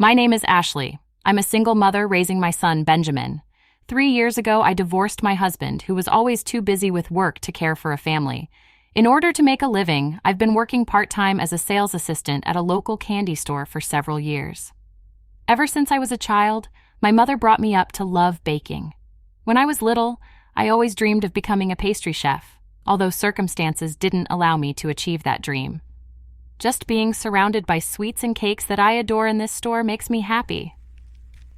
My name is Ashley. I'm a single mother raising my son, Benjamin. 3 years ago, I divorced my husband, who was always too busy with work to care for a family. In order to make a living, I've been working part-time as a sales assistant at a local candy store for several years. Ever since I was a child, my mother brought me up to love baking. When I was little, I always dreamed of becoming a pastry chef, although circumstances didn't allow me to achieve that dream. Just being surrounded by sweets and cakes that I adore in this store makes me happy.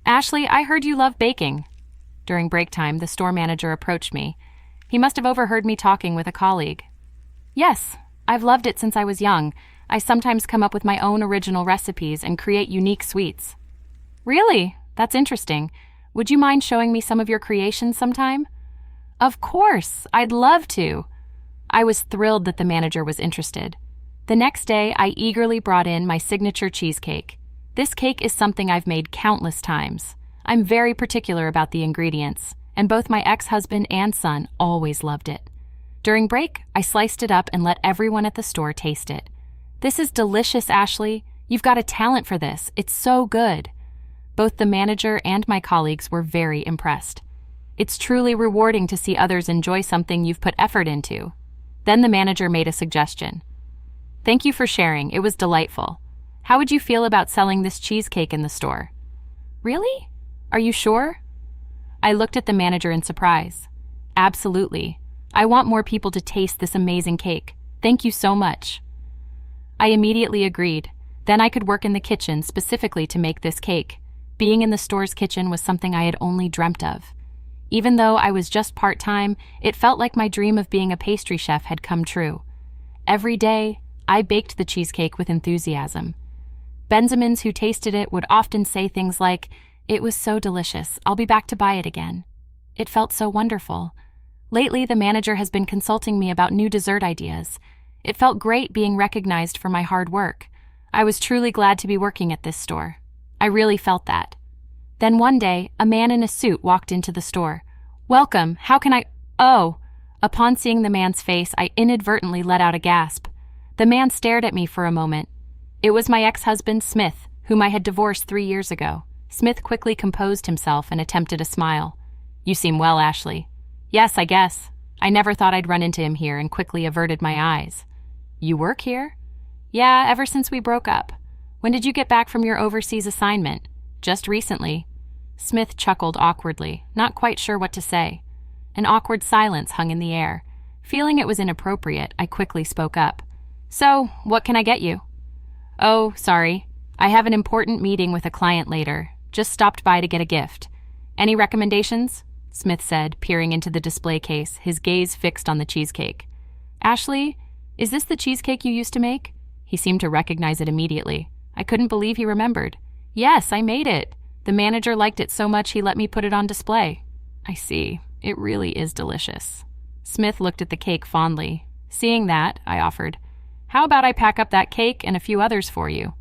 Ashley, I heard you love baking. During break time, the store manager approached me. He must have overheard me talking with a colleague. Yes, I've loved it since I was young. I sometimes come up with my own original recipes and create unique sweets. Really? That's interesting. Would you mind showing me some of your creations sometime? Of course, I'd love to. I was thrilled that the manager was interested. The next day, I eagerly brought in my signature cheesecake. This cake is something I've made countless times. I'm very particular about the ingredients, and both my ex-husband and son always loved it. During break, I sliced it up and let everyone at the store taste it. This is delicious, Ashley. You've got a talent for this. It's so good. Both the manager and my colleagues were very impressed. It's truly rewarding to see others enjoy something you've put effort into. Then the manager made a suggestion. Thank you for sharing. It was delightful. How would you feel about selling this cheesecake in the store? Really? Are you sure? I looked at the manager in surprise. Absolutely. I want more people to taste this amazing cake. Thank you so much. I immediately agreed. Then I could work in the kitchen specifically to make this cake. Being in the store's kitchen was something I had only dreamt of. Even though I was just part-time, it felt like my dream of being a pastry chef had come true. Every day, I baked the cheesecake with enthusiasm. Benjamins who tasted it would often say things like, "It was so delicious, I'll be back to buy it again." It felt so wonderful. Lately, the manager has been consulting me about new dessert ideas. It felt great being recognized for my hard work. I was truly glad to be working at this store. I really felt that. Then one day, a man in a suit walked into the store. "Welcome, how can I—" "Oh." Upon seeing the man's face, I inadvertently let out a gasp. The man stared at me for a moment. It was my ex-husband, Smith, whom I had divorced 3 years ago. Smith quickly composed himself and attempted a smile. "You seem well, Ashley." "Yes, I guess. I never thought I'd run into him here," and quickly averted my eyes. "You work here?" "Yeah, ever since we broke up." "When did you get back from your overseas assignment?" "Just recently." Smith chuckled awkwardly, not quite sure what to say. An awkward silence hung in the air. Feeling it was inappropriate, I quickly spoke up. "So, what can I get you?" "Oh, sorry. I have an important meeting with a client later. Just stopped by to get a gift." "Any recommendations?" Smith said, peering into the display case, his gaze fixed on the cheesecake. "Ashley, is this the cheesecake you used to make?" He seemed to recognize it immediately. I couldn't believe he remembered. "Yes, I made it. The manager liked it so much he let me put it on display." "I see. It really is delicious." Smith looked at the cake fondly. Seeing that, I offered, "How about I pack up that cake and a few others for you?"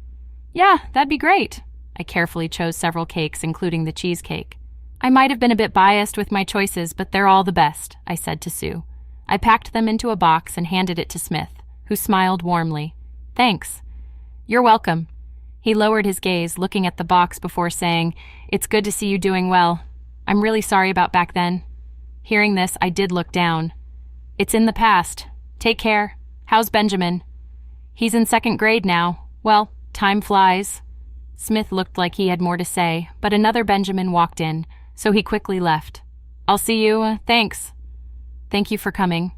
"Yeah, that'd be great." I carefully chose several cakes, including the cheesecake. "I might have been a bit biased with my choices, but they're all the best," I said to Sue. I packed them into a box and handed it to Smith, who smiled warmly. "Thanks." "You're welcome." He lowered his gaze, looking at the box before saying, "It's good to see you doing well. I'm really sorry about back then." Hearing this, I did look down. "It's in the past. Take care. How's Benjamin?" "He's in 2nd grade now. Well, time flies." Smith looked like he had more to say, but another Benjamin walked in, so he quickly left. "I'll see you, thanks." "Thank you for coming."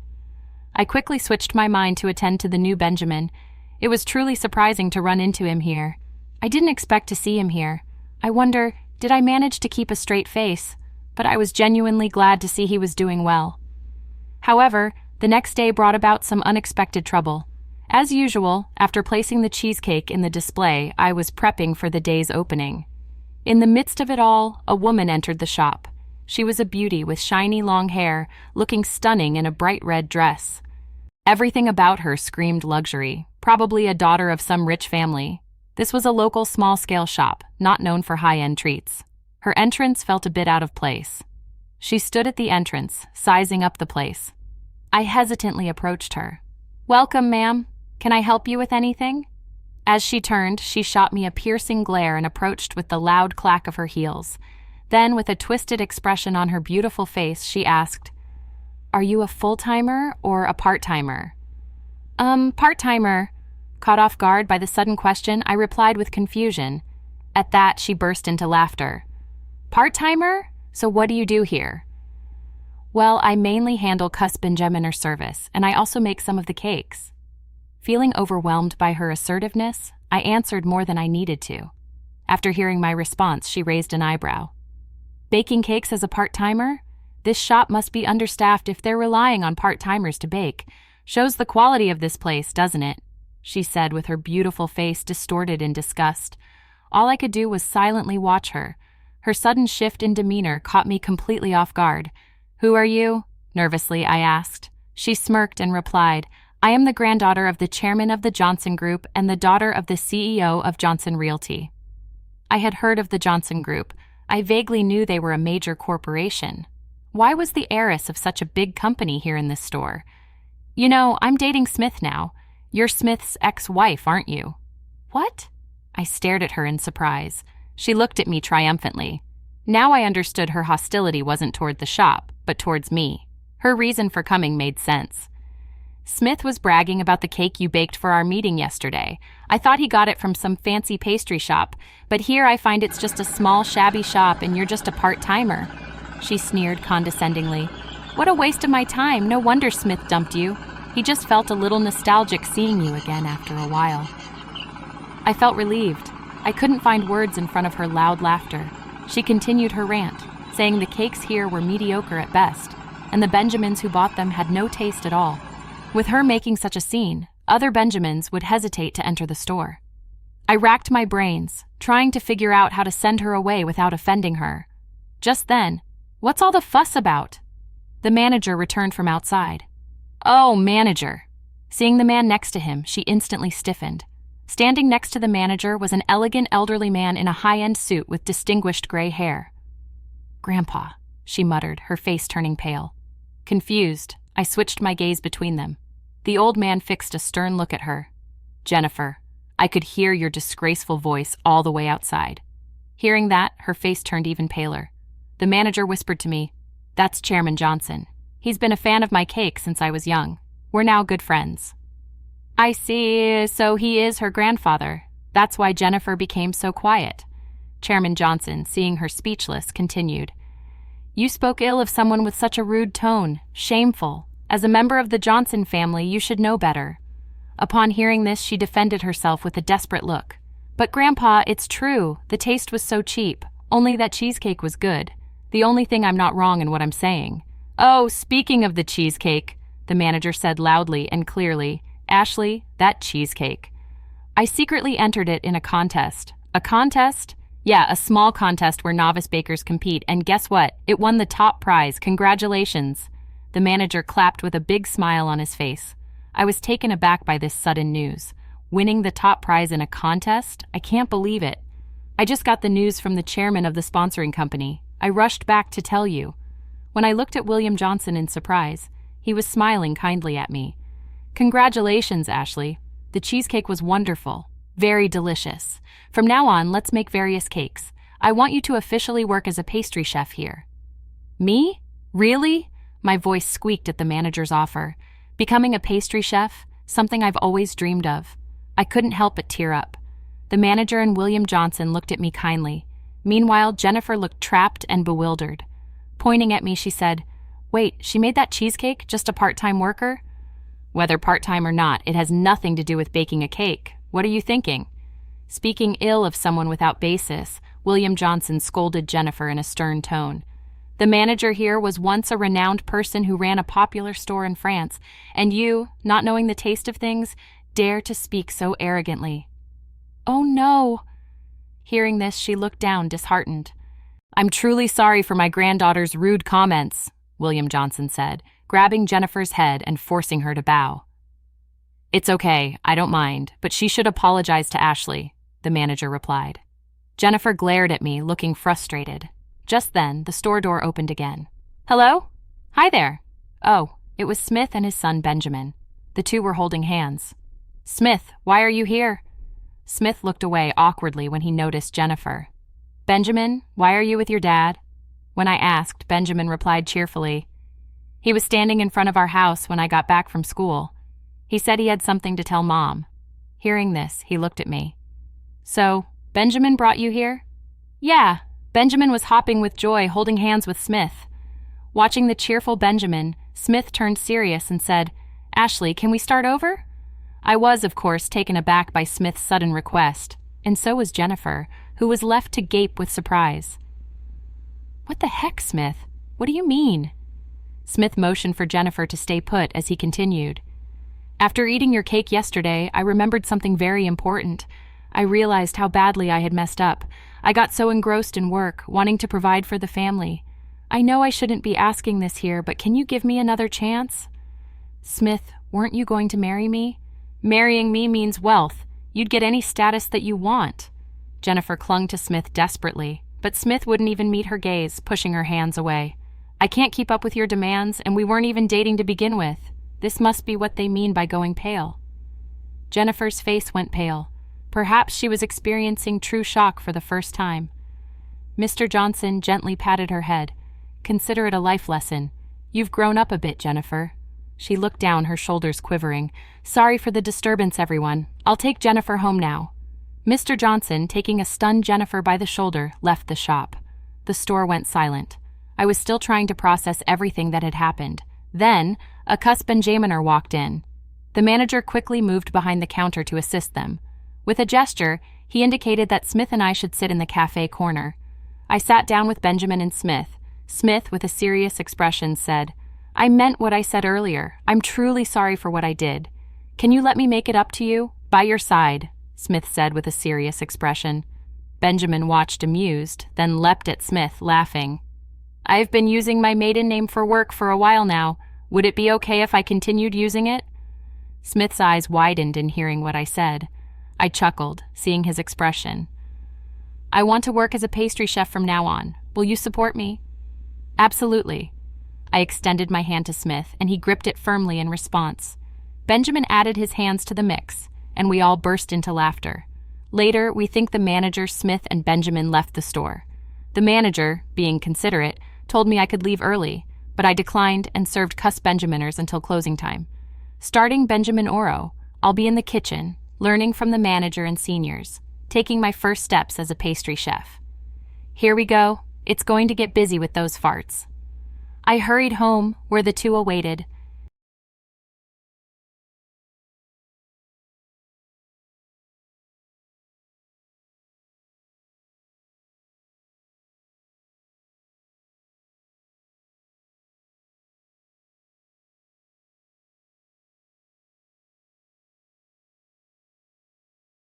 I quickly switched my mind to attend to the new Benjamin. It was truly surprising to run into him here. I didn't expect to see him here. I wonder, did I manage to keep a straight face? But I was genuinely glad to see he was doing well. However, the next day brought about some unexpected trouble. As usual, after placing the cheesecake in the display, I was prepping for the day's opening. In the midst of it all, a woman entered the shop. She was a beauty with shiny long hair, looking stunning in a bright red dress. Everything about her screamed luxury, probably a daughter of some rich family. This was a local small-scale shop, not known for high-end treats. Her entrance felt a bit out of place. She stood at the entrance, sizing up the place. I hesitantly approached her. "Welcome, ma'am. Can I help you with anything?" As she turned, she shot me a piercing glare and approached with the loud clack of her heels. Then, with a twisted expression on her beautiful face, she asked, "Are you a full-timer or a part-timer?" Part-timer." Caught off guard by the sudden question, I replied with confusion. At that, she burst into laughter. "Part-timer? So what do you do here?" "Well, I mainly handle Benjamin service, and I also make some of the cakes." Feeling overwhelmed by her assertiveness, I answered more than I needed to. After hearing my response, she raised an eyebrow. "Baking cakes as a part-timer? This shop must be understaffed if they're relying on part-timers to bake. Shows the quality of this place, doesn't it?" she said with her beautiful face distorted in disgust. All I could do was silently watch her. Her sudden shift in demeanor caught me completely off guard. "Who are you?" nervously I asked. She smirked and replied, "I am the granddaughter of the chairman of the Johnson Group and the daughter of the CEO of Johnson Realty." I had heard of the Johnson Group. I vaguely knew they were a major corporation. Why was the heiress of such a big company here in this store? "You know, I'm dating Smith now. You're Smith's ex-wife, aren't you?" "What?" I stared at her in surprise. She looked at me triumphantly. Now I understood her hostility wasn't toward the shop, but towards me. Her reason for coming made sense. "Smith was bragging about the cake you baked for our meeting yesterday. I thought he got it from some fancy pastry shop, but here I find it's just a small, shabby shop and you're just a part-timer." She sneered condescendingly. "What a waste of my time. No wonder Smith dumped you. He just felt a little nostalgic seeing you again after a while." I felt relieved. I couldn't find words in front of her loud laughter. She continued her rant, saying the cakes here were mediocre at best, and the Benjamins who bought them had no taste at all. With her making such a scene, other Benjamins would hesitate to enter the store. I racked my brains, trying to figure out how to send her away without offending her. Just then, "What's all the fuss about?" The manager returned from outside. "Oh, manager." Seeing the man next to him, she instantly stiffened. Standing next to the manager was an elegant elderly man in a high-end suit with distinguished gray hair. "Grandpa," she muttered, her face turning pale. Confused, I switched my gaze between them. The old man fixed a stern look at her. "Jennifer, I could hear your disgraceful voice all the way outside." Hearing that, her face turned even paler. The manager whispered to me, "That's Chairman Johnson. He's been a fan of my cake since I was young. We're now good friends." "I see, so he is her grandfather. That's why Jennifer became so quiet." Chairman Johnson, seeing her speechless, continued, "You spoke ill of someone with such a rude tone. Shameful. As a member of the Johnson family, you should know better." Upon hearing this, she defended herself with a desperate look. "But Grandpa, it's true. The taste was so cheap. Only that cheesecake was good. The only thing I'm not wrong in what I'm saying." "Oh, speaking of the cheesecake," the manager said loudly and clearly, "Ashley, that cheesecake. I secretly entered it in a contest." "A contest?" "Yeah, a small contest where novice bakers compete, and guess what? It won the top prize. Congratulations." The manager clapped with a big smile on his face. I was taken aback by this sudden news. Winning the top prize in a contest? I can't believe it. "I just got the news from the chairman of the sponsoring company. I rushed back to tell you." When I looked at William Johnson in surprise, he was smiling kindly at me. "Congratulations, Ashley. The cheesecake was wonderful. Very delicious. From now on, let's make various cakes. I want you to officially work as a pastry chef here." "Me? Really?" My voice squeaked at the manager's offer. Becoming a pastry chef, something I've always dreamed of. I couldn't help but tear up. The manager and William Johnson looked at me kindly. Meanwhile, Jennifer looked trapped and bewildered. Pointing at me, she said, "Wait, she made that cheesecake, just a part-time worker?" "Whether part-time or not, it has nothing to do with baking a cake. What are you thinking?" Speaking ill of someone without basis, William Johnson scolded Jennifer in a stern tone. "The manager here was once a renowned person who ran a popular store in France, and you, not knowing the taste of things, dare to speak so arrogantly." "Oh no." Hearing this, she looked down, disheartened. "I'm truly sorry for my granddaughter's rude comments," William Johnson said, grabbing Jennifer's head and forcing her to bow. "It's okay, I don't mind, but she should apologize to Ashley," the manager replied. Jennifer glared at me, looking frustrated. Just then, the store door opened again. "Hello? Hi there." Oh, it was Smith and his son Benjamin. The two were holding hands. "Smith, why are you here?" Smith looked away awkwardly when he noticed Jennifer. "Benjamin, why are you with your dad?" When I asked, Benjamin replied cheerfully, "He was standing in front of our house when I got back from school. He said he had something to tell Mom." Hearing this, he looked at me. "So, Benjamin brought you here?" "Yeah." Benjamin was hopping with joy, holding hands with Smith. Watching the cheerful Benjamin, Smith turned serious and said, "Ashley, can we start over?" I was, of course, taken aback by Smith's sudden request, and so was Jennifer, who was left to gape with surprise. "What the heck, Smith? What do you mean?" Smith motioned for Jennifer to stay put as he continued. "After eating your cake yesterday, I remembered something very important. I realized how badly I had messed up. I got so engrossed in work, wanting to provide for the family. I know I shouldn't be asking this here, but can you give me another chance?" "Smith, weren't you going to marry me?" "Marrying me means wealth. You'd get any status that you want." Jennifer clung to Smith desperately, but Smith wouldn't even meet her gaze, pushing her hands away. "I can't keep up with your demands, and we weren't even dating to begin with. This must be what they mean by going pale." Jennifer's face went pale. Perhaps she was experiencing true shock for the first time. Mr. Johnson gently patted her head. "Consider it a life lesson. You've grown up a bit, Jennifer." She looked down, her shoulders quivering. "Sorry for the disturbance, everyone. I'll take Jennifer home now." Mr. Johnson, taking a stunned Jennifer by the shoulder, left the shop. The store went silent. I was still trying to process everything that had happened. Then, a cuss Benjaminer walked in. The manager quickly moved behind the counter to assist them. With a gesture, he indicated that Smith and I should sit in the cafe corner. I sat down with Benjamin and Smith. Smith, with a serious expression, said, "I meant what I said earlier. I'm truly sorry for what I did. Can you let me make it up to you? By your side," Smith said with a serious expression. Benjamin watched amused, then leapt at Smith, laughing. "I've been using my maiden name for work for a while now. Would it be okay if I continued using it?" Smith's eyes widened in hearing what I said. I chuckled, seeing his expression. "I want to work as a pastry chef from now on. Will you support me?" "Absolutely." I extended my hand to Smith, and he gripped it firmly in response. Benjamin added his hands to the mix, and we all burst into laughter. Later, we think the manager, Smith, and Benjamin left the store. The manager, being considerate, told me I could leave early, but I declined and served cuss Benjaminers until closing time. Starting Benjamin Oro, I'll be in the kitchen, learning from the manager and seniors, taking my first steps as a pastry chef. Here we go. It's going to get busy with those farts. I hurried home, where the two awaited.